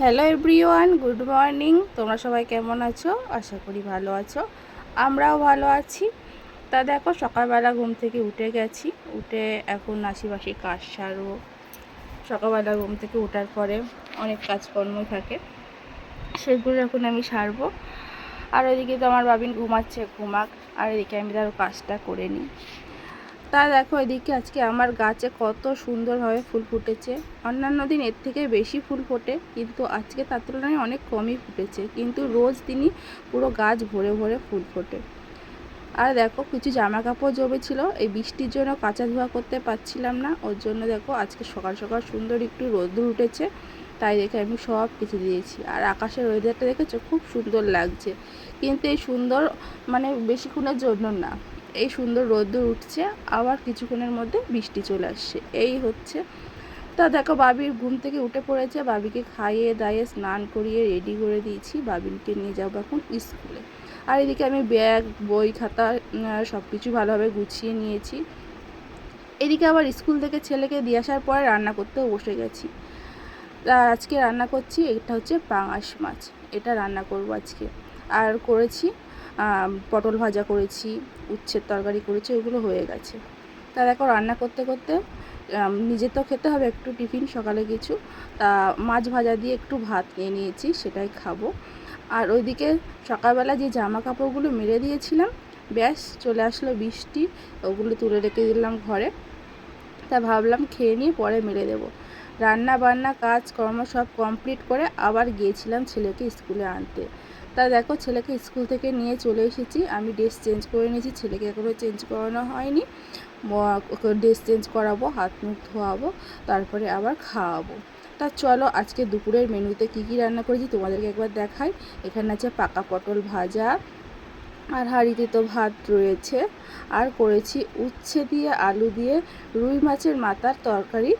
Hello everyone, good morning. তোমরা সবাই কেমন আছো? আশা করি ভালো আছো। আমরাও ভালো আছি। তা দেখো, সকালবেলা ঘুম থেকে উঠে গেছি। উঠে এখন আশিপাশি কাজ সারবো। সকালবেলা ঘুম থেকে ওঠার পরে অনেক কাজকর্ম থাকে, সেগুলো এখন আমি সারবো। আর ওইদিকে তো আমার বাবিন ঘুমাচ্ছে, ঘুমাক। আর এদিকে আমি তার কাজটা করে নিই। তা দেখো, এদিকে আজকে আমার গাছে কত সুন্দরভাবে ফুল ফুটেছে। অন্যান্য দিন এর থেকে বেশি ফুল ফোটে, কিন্তু আজকে তার তুলনায় অনেক কমই ফুটেছে। কিন্তু রোজ দিনই পুরো গাছ ভরে ভরে ফুল ফোটে। আর দেখো, কিছু জামা কাপড় জমেছিল, এই বৃষ্টির জন্য কাচা ধোয়া করতে পারছিলাম না। ওর জন্য দেখো আজকে সকাল সকাল সুন্দর একটু রোদ্দুর উঠেছে, তাই দেখে আমি সব কেচে দিয়েছি। আর আকাশের ওয়েদারটা দেখেছো, খুব সুন্দর লাগছে। কিন্তু এই সুন্দর বেশিক্ষণের জন্য না, এই সুন্দর রোদ্দুর উঠছে, আবার কিছুক্ষণের মধ্যে বৃষ্টি চলে আসছে, এই হচ্ছে। তা দেখো, বাবির ঘুম থেকে উঠে পড়েছে। বাবিকে খাইয়ে দাইয়ে স্নান করিয়ে রেডি করে দিয়েছি। বাবিনকে নিয়ে যাবো এখন স্কুলে। আর এদিকে আমি ব্যাগ, বই, খাতা সব কিছু ভালোভাবে গুছিয়ে নিয়েছি। এদিকে আবার স্কুল থেকে ছেলেকে দিয়ে আসার পরে রান্না করতেও বসে গেছি। আজকে রান্না করছি, এটা হচ্ছে পাঙাশ মাছ, এটা রান্না করব আজকে। আর করেছি পটল ভাজা করেছি, উচ্ছের তরকারি করেছি, ওগুলো হয়ে গেছে। তা দেখো, রান্না করতে করতে নিজে তো খেতে হবে একটু টিফিন, সকালে কিছু। তা মাছ ভাজা দিয়ে একটু ভাত নিয়ে নিয়েছি, সেটাই খাবো। আর ওইদিকে সকালবেলা যে জামা কাপড়গুলো মেলে দিয়েছিলাম, ব্যাস চলে আসলো বৃষ্টি, ওগুলো তুলে রেখে দিলাম ঘরে। তা ভাবলাম খেয়ে নিয়ে পরে মেলে দেবো। রান্না বান্না কাজকর্ম সব কমপ্লিট করে আবার গিয়েছিলাম ছেলেকে স্কুলে আনতে। তা দেখো, ছেলেকে স্কুল থেকে নিয়ে চলে এসেছি। আমি ড্রেস চেঞ্জ করে নিয়েছি, ছেলেকে এখনও চেঞ্জ করানো হয়নি। ওকে ড্রেস চেঞ্জ করাবো, হাত মুখ ধোয়াবো, তারপরে আবার খাওয়াবো। তা চলো, আজকে দুপুরের মেনুতে কী কী রান্না করেছি তোমাদেরকে একবার দেখাই। এখানে আছে পাকা পটল ভাজা, আর হাঁড়িতে তো ভাত রয়েছে। আর করেছি উচ্ছে দিয়ে আলু দিয়ে রুই মাছের মাথার তরকারি।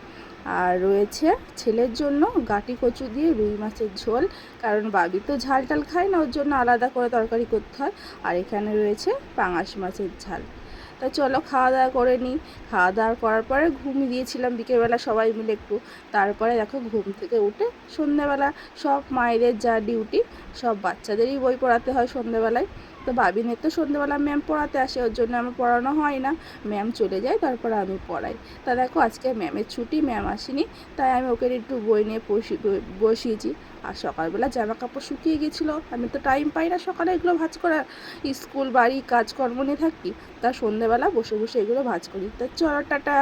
আর রয়েছে ছেলের জন্য গাটি কচু দিয়ে রুই মাছের ঝোল, কারণ বাবি তো ঝাল টাল খায় না, ওর জন্য আলাদা করে তরকারি করতে হয়। আর এখানে রয়েছে পাঙাশ মাছের ঝাল। তা চলো খাওয়া দাওয়া করে নিই। খাওয়া দাওয়া করার পরে ঘুমিয়ে দিয়েছিলাম বিকেলবেলা সবাই মিলে একটু। তারপরে দেখো, ঘুম থেকে উঠে সন্ধ্যেবেলা সব মায়েদের যা ডিউটি, সব বাচ্চাদেরই বই পড়াতে হয় সন্ধ্যেবেলায়। তো বাবিনের তো সন্ধ্যেবেলা ম্যাম পড়াতে আসে, ওর জন্য আমার পড়ানো হয় না। ম্যাম চলে যায়, তারপর আমি পড়াই। তা দেখো, আজকে ম্যামের ছুটি, ম্যাম আসেনি, তাই আমি ওকে একটু বই নিয়ে বসিয়েছি। আর সকালবেলা জামা কাপড় শুকিয়ে গেছিলো, আমি তো টাইম পাই না সকালে এগুলো ভাঁজ করার, স্কুল বাড়ি কাজকর্ম নিয়ে থাকি। তা সন্ধ্যেবেলা বসে বসে এগুলো ভাঁজ করি। তা চলো, টাটা।